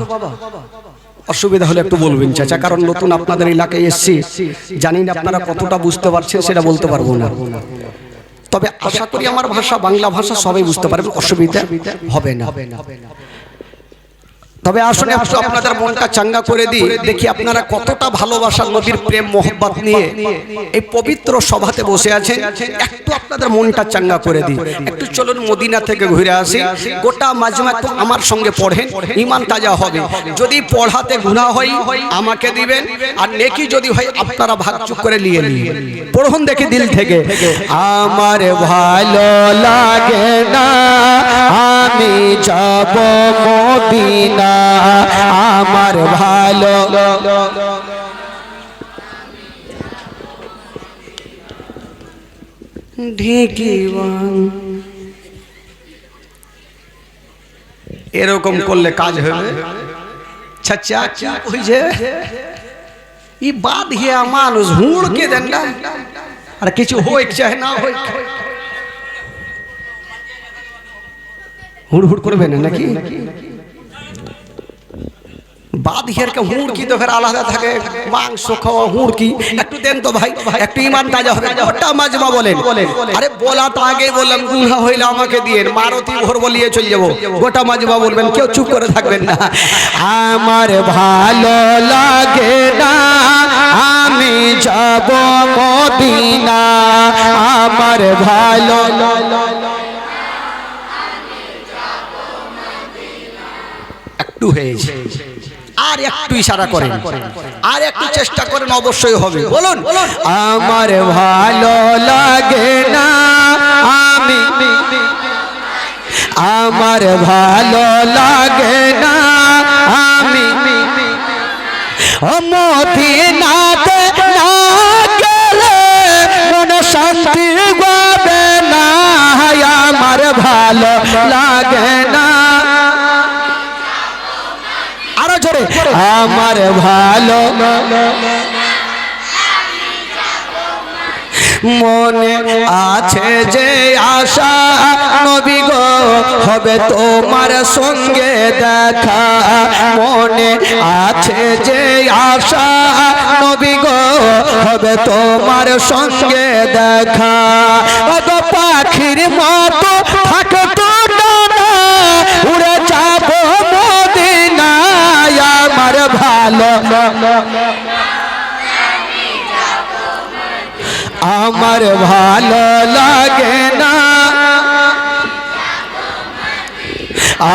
অসুবিধা হলে একটু বলবেন চাচা, কারণ নতুন আপনাদের এলাকায় এসেছি, জানি না আপনারা কতটা বুঝতে পারছেন সেটা বলতে পারবো না। তবে আশা করি আমার ভাষা বাংলা ভাষা সবাই বুঝতে পারবেন, অসুবিধা হবে না। তবে আসলে আপনাদের মনটা চাঙ্গা করে দিই, দেখি আপনারা কতটা ভালোবাসা নবীর প্রেম মোহব্বত নিয়ে এই পবিত্র সভাতে বসে আছেন। একটু আপনাদের মনটা চাঙ্গা করে দিই। একটু চলুন মদিনা থেকে ঘুরে আসি, গোটা মাজমা একটু আমার সঙ্গে পড়েন, ঈমান তাজা হবে। যদি পড়াতে গুনাহ হয় আমাকে দিবেন, আর নেকি যদি হয় আপনারা ভাগযোগ করে নিয়ে নিন। পড়ুন দেখি দিল থেকে। আমার ভালো লাগে না আমি যাব মদিনা, আমার ভালো এরকম করলে কাজ হবে? চাচা ওই যে ই বাদ হিয়া মানুষ হুড় কে দেন না, আর কিছু হোক চাহে না হোক হুড় হুড় করবে না নাকি? বাদ হিয়ারকে হুড় কি তো ফের আলাদা থাকে, মাংস খাওয়া হুড় কি? একটু দেন তো ভাই, একটু ঈমান তাজা হবে। গোটা মাজমা বলেন। আরে বলা তো আগে বললাম গুনাহ হইলে আমাকে দিয়ে মারুতি ভোর বলিয়ে চলে যাবো। গোটা মাজমা বলবেন, কেউ চুপ করে থাকবেন না। আমার ভালো লাগে না আমি যাব মদিনা, আমার ভালো একটু হয়েছে, আর একটু ইশারা করেন, আর একটু চেষ্টা করেন, অবশ্যই হবে। বলুন আমার ভালো লাগে না আমি, আমার ভালো লাগে না আমি মদিনাতে না গেলে মন শান্তি পাবে না, আমার ভালো লাগে না। আরো জোরে, আমার ভালো মনে আছে যে আশা নবী গো হবে তোমার সঙ্গে দেখা, মনে আছে যে আশা নবী গো হবে তোমার সঙ্গে দেখা। পাখির মতো থাকতো না উড়ে যাব মদিনায়, আমার ভালো আমার ভালো লাগে না,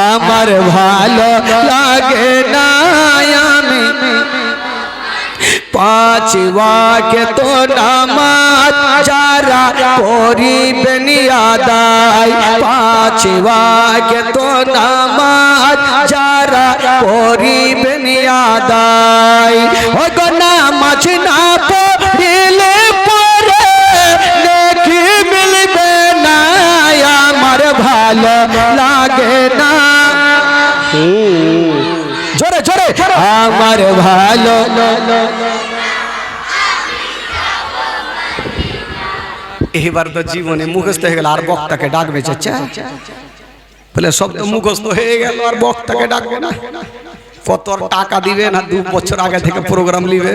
আমার ভালো লাগে না আমি পাঁচ ওয়াক্ত নামাজ যারা পড়িবেন আদায়, পাঁচ ওয়াক্ত নামাজ যারা পড়িবেন আদায়। ও গো নামাজ না পড়িলে পরে নেকি মিলবে না, আমার ভালো লাগে না, জোরে জোরে আমার ভালো। এবার তো জীবনে মুখস্থ হয়ে গেল, আর বক্তাকে ডাকবে চাচা? বলে সব তো মুখস্থ হয়ে গেল, আর বক্তাকে ডাকবে না? কত টাকা দিবে না, 2 বছর আগে থেকে প্রোগ্রাম নিবে।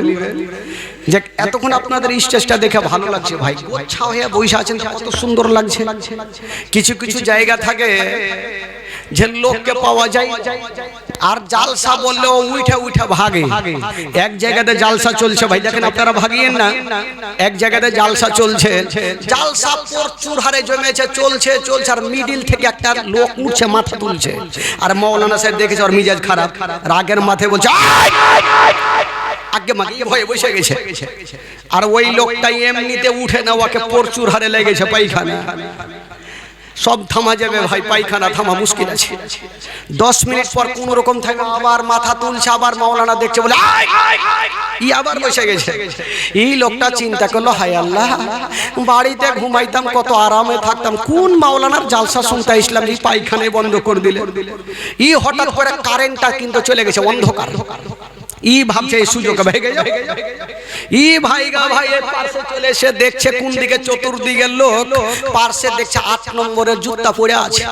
যে এতক্ষণ আপনাদের স্টেজটা দেখে ভালো লাগছে ভাই, গোছা হয়ে বসে আছেন, কত সুন্দর লাগছে। কিছু কিছু জায়গা থাকে যে লোককে পাওয়া যায় আর জালসা বললেও উঠে উঠে ভাগে। এক জায়গাতে জালসা চলছে ভাই, দেখেন আপনারা ভাগিয়েন না, এক জায়গাতে জালসা চলছে, জালসা প্রচুর হারে জমেছে, চলছে চলছে, আর মিডিল থেকে একটা লোক উঠছে, মাথা তুলছে, আর মৌলানা সাহেব দেখেছে ওর মিজাজ খারাপ, রাগের মাথায় বলছে আগে মাগিয়ে ভয়ে বসে গেছে। আর ওই লোকটা এমনিতে উঠে না, ওকে প্রচুর হারে লেগেছে পায়খানা। সব থামা যাবে ভাই, পায়খানা থামা মুশকিল আছে। 10 মিনিট পর কোন রকম থাকে, আবার মাথা তুলছে, আবার মাওলানা দেখছে, বলে ই আবার বসে গেছে। এই লোকটা চিন্তা করলো, হায় আল্লাহ, বাড়িতে ঘুমাইতাম, কত আরামে থাকতাম, কোন মাওলানার জালসা শুনতে ইসলাম, এই পায়খানে বন্ধ করে দিলে। ই হঠাৎ করে কারেন্টটা কিন্তু চলে গেছে, অন্ধকার। ই ভাবছে এই সুযোগ ভেঙে যাবে, ই ভাইগা ভাই পাশে চলে এসে দেখছে কোন দিকে, চতুর্দিকে লোক, পাশে দেখছে 8 নম্বরের জুতা পরে আছে।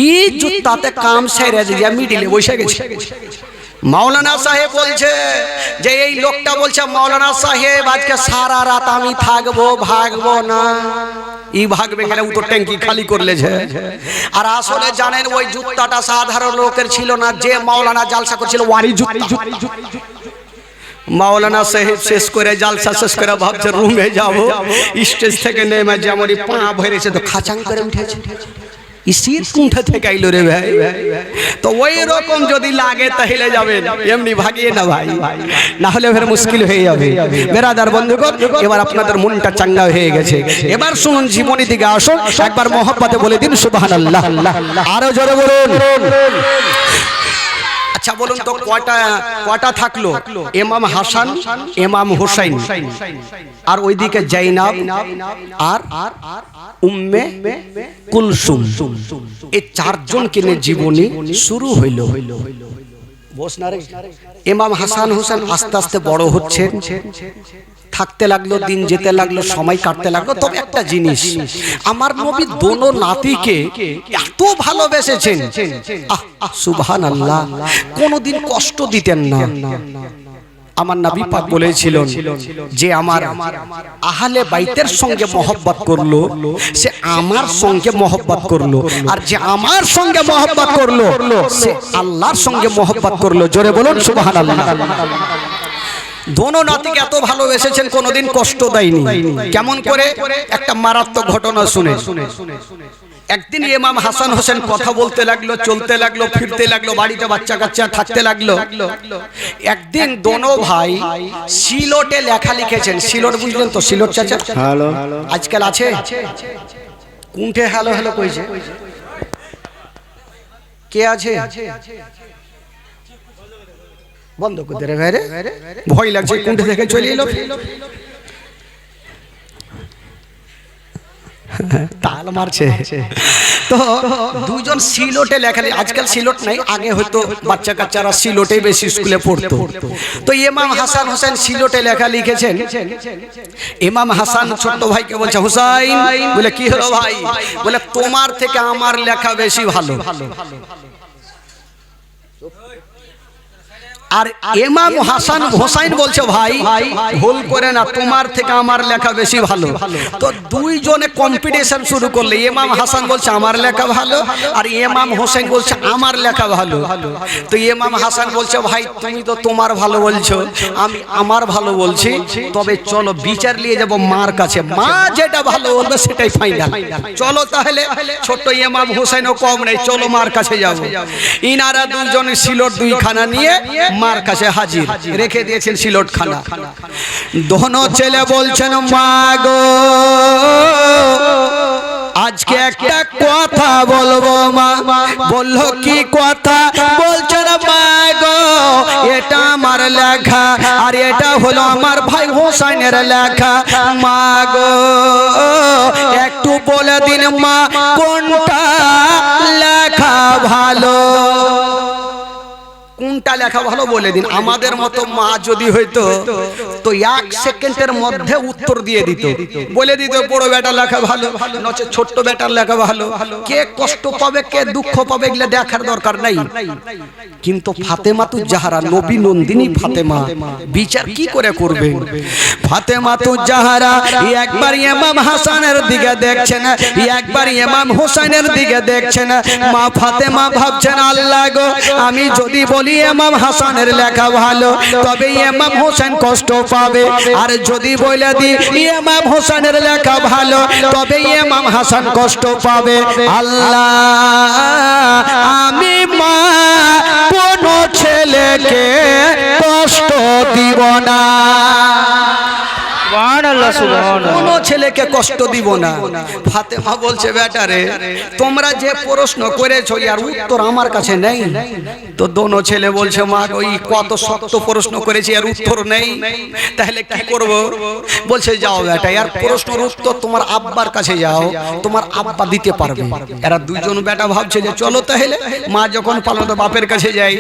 ই জুতাতে কাম সেরে দিয়ে মিডিলে বসে গেছে। মাওলানা সাহেব বলছে যে এই লোকটা বলছে, মাওলানা সাহেব আজকে সারা রাত আমি থাকবো, ভাগবো না। ই ভাগবে কেন, ও তো ট্যাঙ্কি খালি করলেছে। আর আসলে জানেন ওই জুতাটা সাধারণ লোকের ছিল না, যে মাওলানা জালসা করছিল ওয়ারি জুতা। মাওলানা সাহেব শেষ করে জালসা শেষ করে ভাবছে রুমে যাব, স্টেজ থেকে নেমে যেমন পা ভরেছে তো খাচাং করে উঠেছে। ইসির কুণ্ঠা থেকে আইলো রে ভাই। তো ওই রকম যদি লাগে তাহলে যাবেন, এমনি ভাগিয়ে না ভাই, না হলে ফের মুশকিল হয়ে যাবে। বেরাদার বন্ধুগণ, এবার আপনাদের মনটা চাঙ্গা হয়ে গেছে, এবার শুনুন জীবনী দিকে আসুন, একবার মহব্বতে বলে দিন সুবহানাল্লাহ। আরো জোরে বলুন। আচ্ছা বলুন তো কয়টা থাকলো? ইমাম হাসান, ইমাম হুসাইন, আর ওইদিকে জাইনাব আর উম্মে কুলসুম। এই 4 জনকে নিয়ে জীবনী শুরু হইল। ইমাম হাসান হোসেন আস্তে আস্তে বড় হচ্ছে, থাকতে লাগলো, দিন যেতে লাগলো, সময় কাটতে লাগলো। তবে একটা জিনিস, আমার নবী দোনো নাতিকে এত ভালোবেসেছেন, সুবহানাল্লাহ, কোনোদিন কষ্ট দিতেন না। আমার নবী পাক বলেছিলেন যে আমার আহলে বাইতের সঙ্গে মহব্বত করলো, সে আমার সঙ্গে মহব্বত করলো, আর যে আমার সঙ্গে মহব্বত করলো সে আল্লাহর সঙ্গে মহব্বত করলো। জোরে বলুন সুবহানাল্লাহ। দোনো নাতিকে এত ভালোবেসেছেন, কোনোদিন কষ্ট দেয়নি। কেমন করে? একটা মারাত্মক ঘটনা শুনে। একদিন ইমাম হাসান হোসেন কথা বলতে লাগলো, চলতে লাগলো, ফিরতে লাগলো, বাড়িতে বাচ্চা কাচ্চা থাকতে লাগলো। একদিন দোনো ভাই সিলটে লেখা লিখেছেন। সিলট বুঝলেন তো? সিলট চাচা হ্যালো আজকাল আছে, কুণ্ঠে হ্যালো হ্যালো কইছে, কে আছে? বন্ধ করতে রে ভাই, ভয় লাগছে, কুণ্ঠে থেকে চলে এলো। তাল মারছে। তো দুজন সিলটে লেখালি, আজকাল সিলট নাই, আগে হয়তো বাচ্চা কাচ্চারা সিলটে বেশি স্কুলে পড়তো। তো ইমাম হাসান হোসেন সিলটে লেখা লিখেছেন। ইমাম হাসান ছোট ভাইকে বলছে, হুসাইন, বলে কি হলো ভাই? বলে তোমার থেকে আমার লেখা বেশি ভালো। আর ইমাম হাসান হোসাইন বলছে, ভাই ভুল করে না, তোমার থেকে আমার লেখা বেশি ভালো। তো দুইজনে কম্পিটিশন শুরু করলে। ইমাম হাসান বলছে আমার লেখা ভালো, আর ইমাম হোসেন বলছে আমার লেখা ভালো। তো ইমাম হাসান বলছে, ভাই তুমি তো তোমার ভালো বলছো, আমি আমার ভালো বলছি, তবে চলো বিচার নিয়ে যাব মার কাছে, মা যেটা ভালো বলবে সেটাই ফাইনাল। চলো তাহলে, ছোট্ট ইমাম হোসেনও কম নেই, চলো মার কাছে যাব। ইনারা দুইজনে সিলট 2খানা নিয়ে মার কাছে হাজির, রেখে দিয়েছেন সিলটখানা। দোনো ছেলে বলছেন মা গো আজকে একটা কথা বলবো মা। বললো কি কথা? বলছেন মা গো এটা আমার লেখা আর এটা হলো আমার ভাই হোসেনের লেখা। মা গো একটু বলে দিন মা কোনটা লেখা ভালো, কোনটা লেখা ভালো বলে দিন। আমাদের মতো মা যদি হইতো তো 1 সেকেন্ডের মধ্যে উত্তর দিয়ে দিত, বলে দিত বড় বেটা লেখা ভালো, নচে ছোট্ট বেটার লেখা ভালো। কে কষ্ট পাবে কে দুঃখ পাবে এগুলো দেখার দরকার নাই। কিন্তু ফাতেমাতু জাহরা নবী নন্দিনী ফাতেমা বিচার কি করে করবে? ফাতেমাতু জাহরা একবার ইমাম হাসানের দিকে দেখছেন, একবার ইমাম হোসেনের দিকে দেখছেন। মা ফাতেমা ভাবছেন আল্লাহ গো আমি যদি বলি ইমাম হাসানের লেখা ভালো তবে ইমাম হোসেন কষ্ট পাবে, আর যদি বলে দিই ইমাম হোসেনের লেখা ভালো তবে ইমাম হাসান কষ্ট পাবে। আল্লাহ আমি মা কোনো ছেলেকে কষ্ট দিব না, সুবহানাল্লাহ সুবহানাল্লাহ। কোনো ছেলেকে কষ্ট দিব না। ফাতেমা বলছে বেটারে তোমরা যে প্রশ্ন করেছো আর উত্তর আমার কাছে নেই। তো দোনো ছেলে বলছে মা ওই কত শক্ত প্রশ্ন করেছি আর উত্তর নেই, তাহলে কি করব? বলছে যাও বেটা আর প্রশ্নের উত্তর তোমার আব্বার কাছে যাও, তোমার আব্বা দিতে পারবে। এরা দুইজন বেটা ভাবছে যে চলো তাহলে মা যখন পালানো তো বাপের কাছে যাই।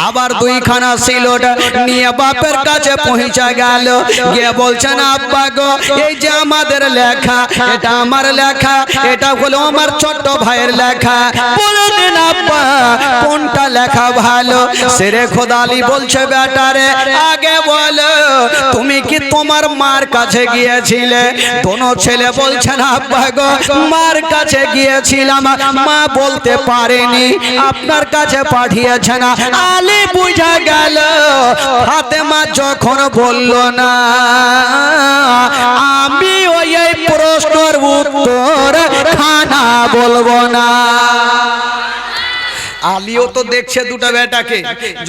আবার দুইখানা সিলট নিয়ে বাপের কাছে পৌঁছা গেল, গিয়ে বলছেন আব্বা গো এই যে আমাদের লেখা এটা আমার লেখা, এটা হলো আমার ছোট ভাইয়ের লেখা, বলে দিন আব্বা কোনটা লেখা ভালো? সেরে খোদা আলী বলছে বেটারে আগে বলো তুমি কি তোমার মার কাছে গিয়েছিলে? দোনো ছেলে বলছেন আব্বা গো মার কাছে গিয়েছিলাম, মা বলতে পারেনি, আপনার কাছে পাঠিয়েছেন। আলী বুঝা গেল ফাতেমা যখন বলল না আমি ওই প্রশ্নের উত্তর খানা বলবো না। আলীও তো দেখছে দুটো বেটাকে,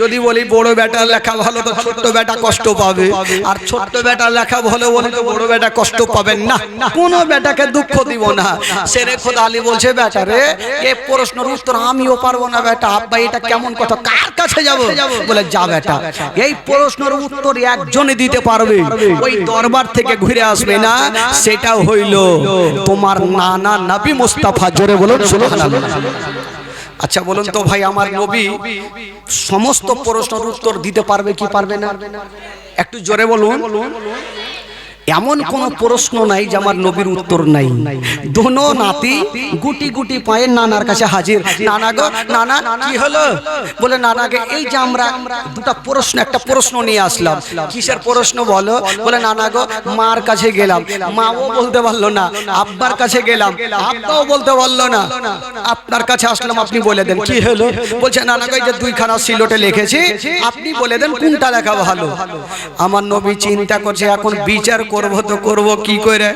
যদি বলি বড় বেটার লেখা ভালো তো ছোট্ট বেটা কষ্ট পাবে, আর ছোট্ট বেটার লেখা ভালো বলে তো বড় বেটা কষ্ট পাবেন না, কোনো বেটাকে দুঃখ দিব না। সেরে খোদা আলী বলছে বেটারে এই প্রশ্নের উত্তর আমিও পারবো না বেটা। আব্বা এটা কেমন কথা, কার কাছে যাব? বলে যা বেটা এই প্রশ্নের উত্তর একজনই দিতে পারবে, ওই দরবার থেকে ঘুরে আসবে না, সেটা হইল তোমার নানা নবী মুস্তাফা। জোরে বলুন সুবহানাল্লাহ। আচ্ছা বলুন তো ভাই আমার নবী সমস্ত প্রশ্নের উত্তর দিতে পারবে কি পারবে না? একটু জোরে বলুন। এমন কোন প্রশ্ন নাই যে আমার নবীর উত্তর নাই। দোনো নাতি গুটি গুটি পায়ে নানার কাছে হাজির। নানা গো নানা কি হলো? বলে নানাকে এই যে আমরা দুটো প্রশ্ন একটা প্রশ্ন নিয়ে আসলাম। কিসের প্রশ্ন বলো? বলে নানা গো মার কাছে গেলাম, মাও বলতে পারলো না, আব্বার কাছে গেলাম, আব্বাও বলতে পারলো না, আপনার কাছে আসলাম আপনি বলে দেন কি হলো? বলছে নানা গো এই যে দুইখানা সিলটে লিখেছি আপনি বলে দেন কোনটা লেখা ভালো। আমার নবী চিন্তা করছে এখন বিচার করবো তো করবো কি করে?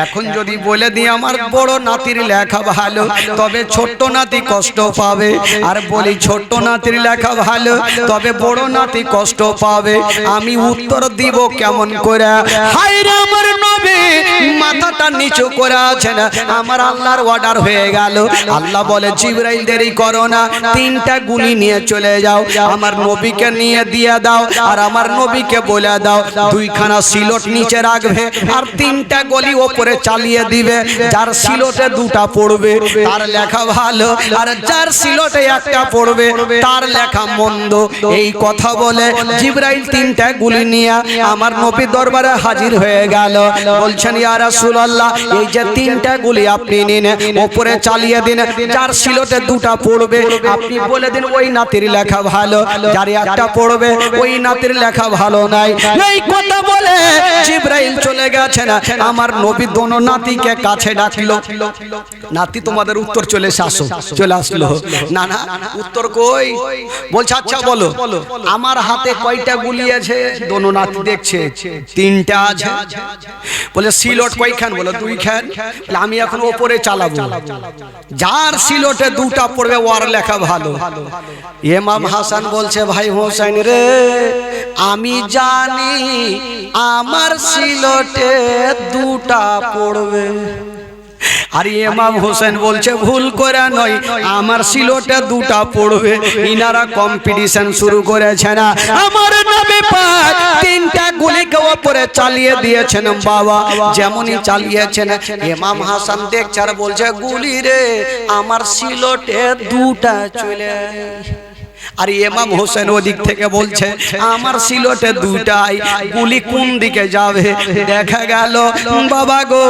এখন যদি বলে দিই আমার বড় নাতির লেখা ভালো তবে ছোট্ট নাতি কষ্ট পাবে, আর বলি ছোট্ট নাতির লেখা ভালো তবে বড় নাতি কষ্ট পাবে, আমি উত্তর দিব কেমন করে? হায়রে আমার নবী মাথাটা নিচু করে আছেন, আমার আল্লাহর অর্ডার হয়ে গেল। আল্লাহ বলে জিবরাইল দেরি করো না, 3টা গুলি নিয়ে চলে যাও, আমার নবীকে নিয়ে দিয়ে দাও, আর আমার নবীকে বলে দাও দুইখানা সিলট নিচে রাখবে আর 3টা গলি ওপরে চালিয়ে দিবে, যার সিলটে 2টা পড়বে তার লেখা ভালো, আর যার সিলটে 1টা পড়বে তার লেখা মন্দ। এই কথা বলে জিবরাইল 3টা গুলি নিয়ে আমার নবী দরবারে হাজির হয়ে গেল। বলছেন ইয়া রাসূলুল্লাহ এই যে 3টা গুলি আপনি নিন ওপরে চালিয়ে দিন, যার সিলটে 2টা পড়বে আপনি বলে দিন ওই নাতির লেখা ভালো, যার 1টা পড়বে ওই নাতির লেখা ভালো নাই। এই কথা বলে জিবরাইল জিবরাইল চলে গেছেন আমার নবী দোনো নাতিকে কাছে ডাকলো নাতি তোমাদের উত্তর চলে আসো চলে আসলো না না উত্তর কই বলছে আচ্ছা বলো আমার হাতে কয়টা গুলি আছে দোনো নাতি দেখছে তিনটা আছে বলে সিলট কয়খান বলে দুইখান বলে আমি এখন উপরে চালাবো যার সিলটে দুটা পড়বে ওর লেখা ভালো ইমাম হাসান বলছে ভাই হোসেন রে আমি জানি আমার সিলটে দুটা পড়বে আর ইমাম হোসেন বলছে ভুল করে নয় আমার সিলটে দুটা পড়বে ইনারা কম্পিটিশন শুরু করেছে না আমার নবী পাক তিনটা গুলিকে উপরে চালিয়ে দিয়েছেন বাবা যেমনই চালিয়েছেন ইমাম হাসান দেখছে আর বলছে গুলি রে আমার সিলটে দুটা চলে আর ইমাম হোসেন ওদিক থেকে বলছে আমার সিলটে দুটাই গুলি কোন দিকে যাবে দেখা গেল বাবা গো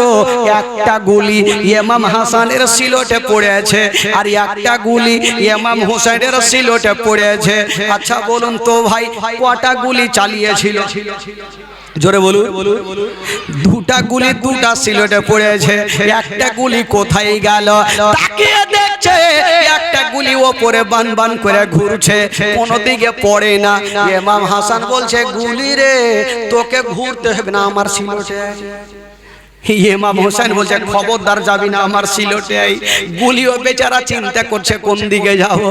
একটা গুলি ইমাম হাসানের সিলটে পড়েছে আর একটা গুলি ইমাম হোসেনের সিলটে পড়েছে আচ্ছা বলুন তো ভাই কটা গুলি চালিয়েছিল জোরে বলুন দুটা গুলি দুটা সিলটে পড়েছে একটা গুলি কোথায় গেল তাকিয়ে দেখছে একটা গুলি ওপরে বান বান করে ঘুরছে কোনো দিকে পড়ে না ইমাম হাসান বলছে গুলি রে তোকে ঘুরতে হবে না আমার সিলটে ইমাম হোসেন বলছে খবরদার যাবি না আমার সিলটে গুলিও বেচারা চিন্তা করছে কোন দিকে যাব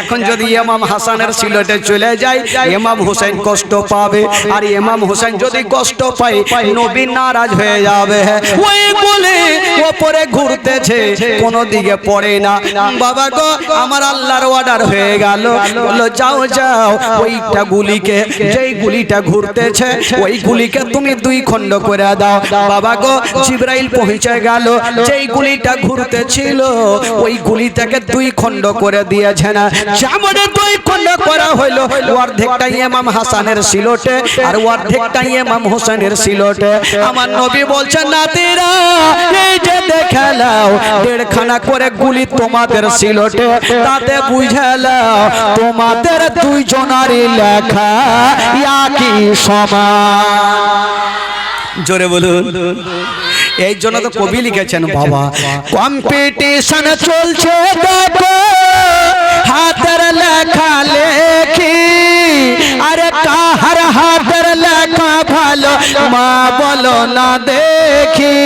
এখন যদি ইমাম হাসানের সিলটে চলে যায় ইমাম হোসেন কষ্ট পাবে আর ইমাম হোসেন যদি কষ্ট পায় নবী নারাজ হয়ে যাবে ওই গুলি উপরে ঘুরতেছে কোনো দিকে পড়ে না বাবা গো আমার আল্লাহর অর্ডার হয়ে গেল বললো যাও যাও ওইটা গুলিকে যেই গুলিটা ঘুরতেছে ওই গুলিকে তুমি দুই খণ্ড করে দাও বাবা গো জিবরাইল পৌঁছে গেল যেই গুলিটা ঘুরতেছিল ওই গুলিটাকে দুই খণ্ড করে দিয়েছে না যেমন দুই খণ্ড করা হলো অর্ধেকটা ইমাম হাসানের সিলটে আর অর্ধেকটা ইমাম হোসেনের সিলটে আমার নবী বলছেন নাতিরা এই যে দেখে নাও দেড়খানা করে গুলি তোমাদের সিলটে তাতে বুঝে নাও তোমাদের দুইজনারই লেখা একই সমান জোরে বলুন এই জন্য তো কবি লিখেছেন বাবা কম্পিটিশন চলছে দেখো হাতের লেখা লেখি আরে কাহার হাতের লেখা ভালো মা বলো না দেখি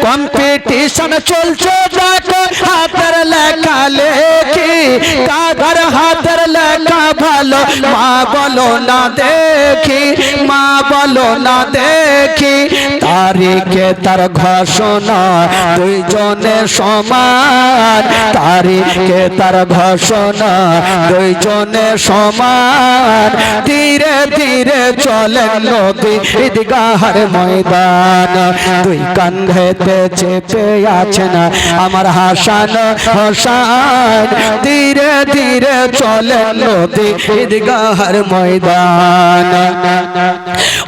কম্পিটিশন চলছে দেখো হাতের লেখা লেখি কাহার হাতের লেখা ভালো মা বলো না দেখি মা বলো না দেখি তারিখে তার ঘোষণা দুইজনে সমান তারিখে তার ঘোষণা দুইজনে সমান ধীরে ধীরে চলেন নবী ঈদগাহের ময়দান দুই কাঁধেতে চেপে আছেন আমার হাসান হোসেন ধীরে ধীরে চলেন নবী ঈদগাহের ময়দান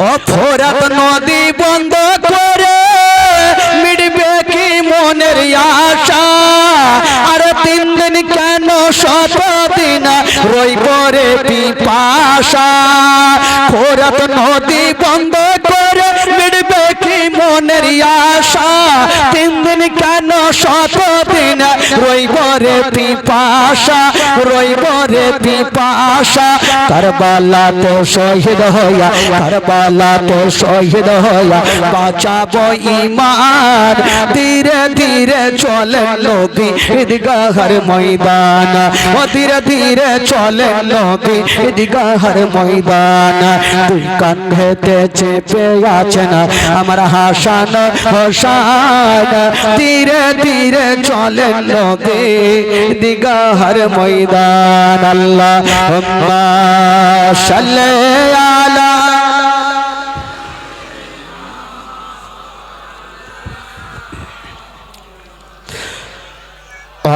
ও ফোরাত নদী বন্ধ করে মিটবে কি মনের আশা আর 3 দিন কেন 7 দিন রইব রে পিপাসা ফোরাত নদী বন্ধ করে মিটবে কি মনের আশা 3 দিন কেন 7 দিন রইব রে পিপাসা রইব রে পিপাসা কারবালাতে শহীদ হইয়া কারবালাতে শহীদ হইয়া বাঁচাবো ঈমান ধীরে ধীরে চলে নবী ঈদগাহের ময়দান ও ধীরে ধীরে চলে নবী ঈদগাহের ময়দান দুই কাঁধেতে চেপে আছেন আমার হাসান হোসেন ধীরে ধীরে চলে নবী ঈদগাহের ময়দান আল্লাহুম্মা সাল্লি আলা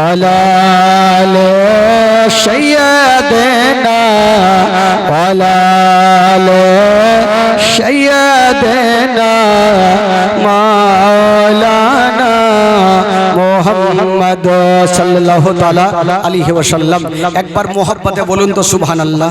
আলা সাইয়্যিদিনা আলা সাইয়্যিদিনা মাওলানা মুহাম্মদ সাল্লাল্লাহু তাআলা আলাইহি ওয়াসাল্লাম একবার মোহাব্বতে বলুন তো সুবহানাল্লাহ